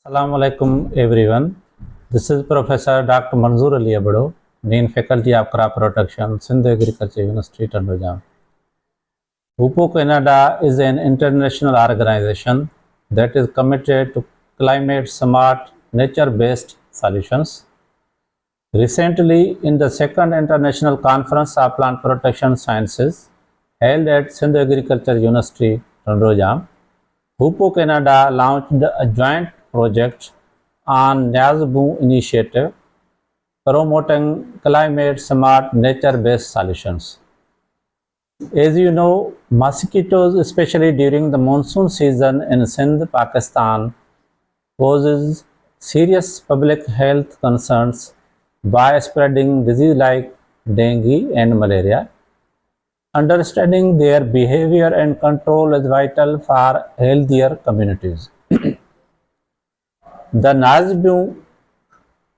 Assalamu alaikum everyone. This is Professor Dr. Manzoor Ali Abado, Dean Faculty of Crop Protection, Sindh Agriculture University, Tandojam. Hoopo Canada is an international organization that is committed to climate smart, nature-based solutions. Recently, in the second International Conference of Plant Protection Sciences held at Sindh Agriculture University, Tandojam, Hoopo Canada launched a joint project on Neaz initiative promoting climate smart nature-based solutions. As you know, mosquitoes, especially during the monsoon season in Sindh, Pakistan, poses serious public health concerns by spreading diseases like dengue and malaria. Understanding their behavior and control is vital for healthier communities. The Neaz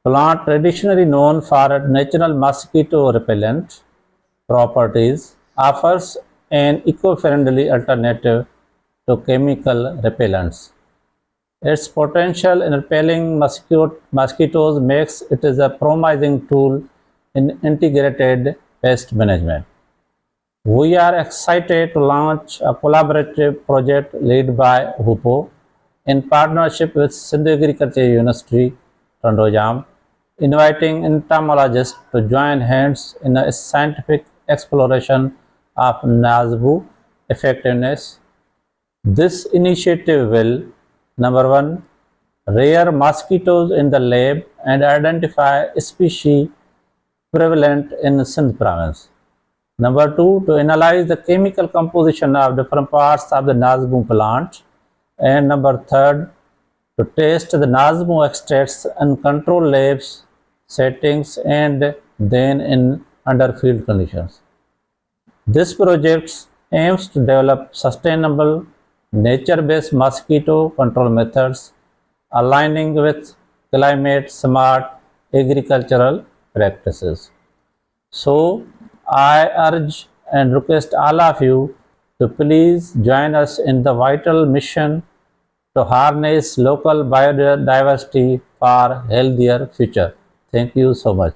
plant, traditionally known for its natural mosquito repellent properties, offers an eco-friendly alternative to chemical repellents. Its potential in repelling mosquitoes makes it a promising tool in integrated pest management. We are excited to launch a collaborative project led by Hoopo in partnership with Sindh Agriculture University, Tandojam, inviting entomologists to join hands in a scientific exploration of Neaz effectiveness. This initiative will, number one, rear mosquitoes in the lab and identify species prevalent in Sindh province. Number two, to analyze the chemical composition of different parts of the Neaz plant. And number third, to test the Neaz extracts in control labs settings and then in under field conditions. This project aims to develop sustainable nature-based mosquito control methods aligning with climate smart agricultural practices. So I urge and request all of you to please join us in the vital mission to harness local biodiversity for healthier future. Thank you so much.